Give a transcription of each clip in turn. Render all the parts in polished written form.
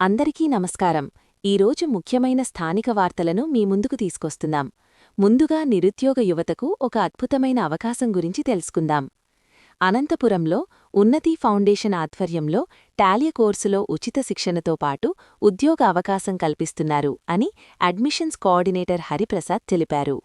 అందరికీ నమస్కారం. ఈరోజు ముఖ్యమైన స్థానిక వార్తలను మీ ముందుకు తీసుకొస్తున్నాం. ముందుగా నిరుద్యోగ యువతకు ఒక అద్భుతమైన అవకాశం గురించి తెలుసుకుందాం. అనంతపురంలో ఉన్నతి ఫౌండేషన్ ఆధ్వర్యంలో టాలీ కోర్సులో ఉచిత శిక్షణతో పాటు ఉద్యోగ అవకాశం కల్పిస్తున్నారు అని అడ్మిషన్స్ కోఆర్డినేటర్ హరిప్రసాద్ తెలిపారు.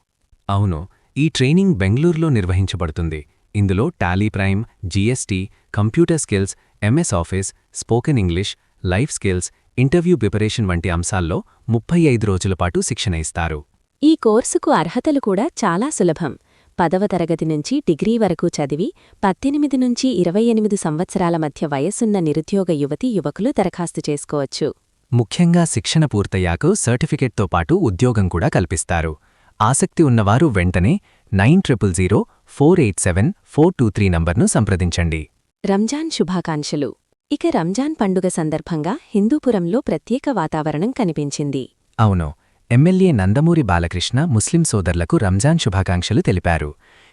అవును, ఈ ట్రైనింగ్ బెంగళూరులో నిర్వహించబడుతుంది. ఇందులో Tally prime, GST, computer skills, MS office, spoken English, life skills, interview preparation వంటి అంశాల్లో 35 రోజుల పాటు శిక్షణ ఇస్తారు. ఈ కోర్సుకు అర్హతలు కూడా చాలా సులభం. 10వ తరగతి నుంచి డిగ్రీ వరకు చదివి 18 నుంచి 28 సంవత్సరాల మధ్య వయసున్న నిరుద్యోగ యువకులు దరఖాస్తు చేసుకోవచ్చు. ముఖ్యంగా శిక్షణ పూర్తయ్యాక సర్టిఫికెట్తో పాటు ఉద్యోగం కూడా కల్పిస్తారు. ఆసక్తి ఉన్నవారు వెంటనే 9000487423 నంబర్ను సంప్రదించండి. రంజాన్ శుభాకాంక్షలు. ఇక రంజాన్ పండుగ సందర్భంగా హిందూపురంలో ప్రత్యేక వాతావరణం కనిపించింది. అవును, ఎమ్మెల్యే నందమూరి బాలకృష్ణ ముస్లిం సోదరులకు రంజాన్ శుభాకాంక్షలు తెలిపారు.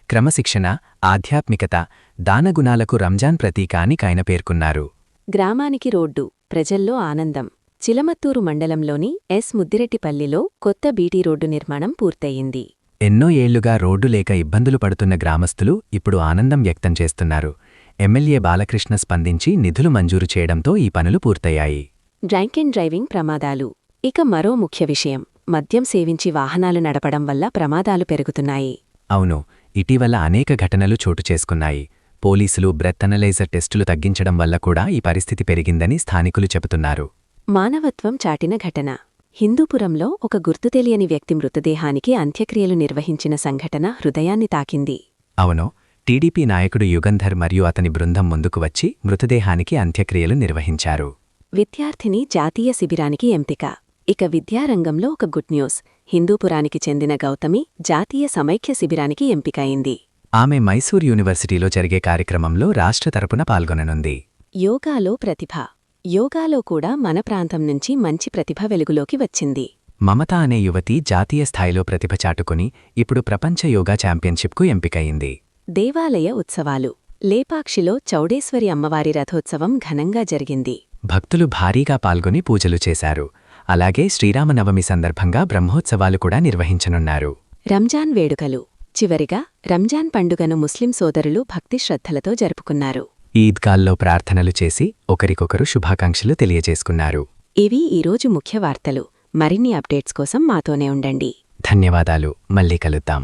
క్రమశిక్షణ, ఆధ్యాత్మికత, దానగుణాలకు రంజాన్ ప్రతీక అని ఆయన పేర్కొన్నారు. గ్రామానికి రోడ్డు, ప్రజల్లో ఆనందం. చిలమత్తూరు మండలంలోని ఎస్ ముద్దిరెట్టిపల్లిలో కొత్త బీటీ రోడ్డు నిర్మాణం పూర్తయింది. ఎన్నో ఏళ్లుగా రోడ్డు లేక ఇబ్బందులు పడుతున్న గ్రామస్తులు ఇప్పుడు ఆనందం వ్యక్తం చేస్తున్నారు. ఎమ్మెల్యే బాలకృష్ణ స్పందించి నిధులు మంజూరు చేయడంతో ఈ పనులు పూర్తయ్యాయి. డ్రంక్ అండ్ డ్రైవింగ్ ప్రమాదాలు. ఇక మరో ముఖ్య విషయం, మద్యం సేవించి వాహనాలు నడపడం వల్ల ప్రమాదాలు పెరుగుతున్నాయి. అవును, ఇటీవల అనేక ఘటనలు చోటు చేసుకున్నాయి. పోలీసులు బ్రెత్ అనలైజర్ టెస్టులు తగ్గించడం వల్ల కూడా ఈ పరిస్థితి పెరిగిందని స్థానికులు చెబుతున్నారు. మానవత్వం చాటిన ఘటన. హిందూపురంలో ఒక గుర్తుతెలియని వ్యక్తి మృతదేహానికి అంత్యక్రియలు నిర్వహించిన సంఘటన హృదయాన్ని తాకింది. అవును, టీడీపీ నాయకుడు యుగంధర్ మరియు అతని బృందం ముందుకు వచ్చి మృతదేహానికి అంత్యక్రియలు నిర్వహించారు. విద్యార్థిని జాతీయ శిబిరానికి ఎంపిక. ఇక విద్యారంగంలో ఒక గుడ్ న్యూస్. హిందూపురానికి చెందిన గౌతమి జాతీయ సమైక్య శిబిరానికి ఎంపికయింది. ఆమె మైసూర్ యూనివర్సిటీలో జరిగే కార్యక్రమంలో రాష్ట్ర తరపున పాల్గొననుంది. యోగాలో ప్రతిభ. యోగాలో కూడా మన ప్రాంతం నుంచి మంచి ప్రతిభ వెలుగులోకి వచ్చింది. మమత అనే యువతి జాతీయ స్థాయిలో ప్రతిభ చాటుకుని ఇప్పుడు ప్రపంచ యోగా ఛాంపియన్షిప్కు ఎంపికయింది. దేవాలయ ఉత్సవాలు. లేపాక్షిలో చౌడేశ్వరి అమ్మవారి రథోత్సవం ఘనంగా జరిగింది. భక్తులు భారీగా పాల్గొని పూజలు చేశారు. అలాగే శ్రీరామనవమి సందర్భంగా బ్రహ్మోత్సవాలు కూడా నిర్వహించనున్నారు. రంజాన్ వేడుకలు. చివరిగా రంజాన్ పండుగను ముస్లిం సోదరులు భక్తి శ్రద్ధలతో జరుపుకున్నారు. ఈద్గాల్లో ప్రార్థనలు చేసి ఒకరికొకరు శుభాకాంక్షలు తెలియజేసుకున్నారు. ఇవి ఈరోజు ముఖ్య వార్తలు. మరిన్ని అప్డేట్స్ కోసం మాతోనే ఉండండి. ధన్యవాదాలు. మళ్ళీ కలుద్దాం.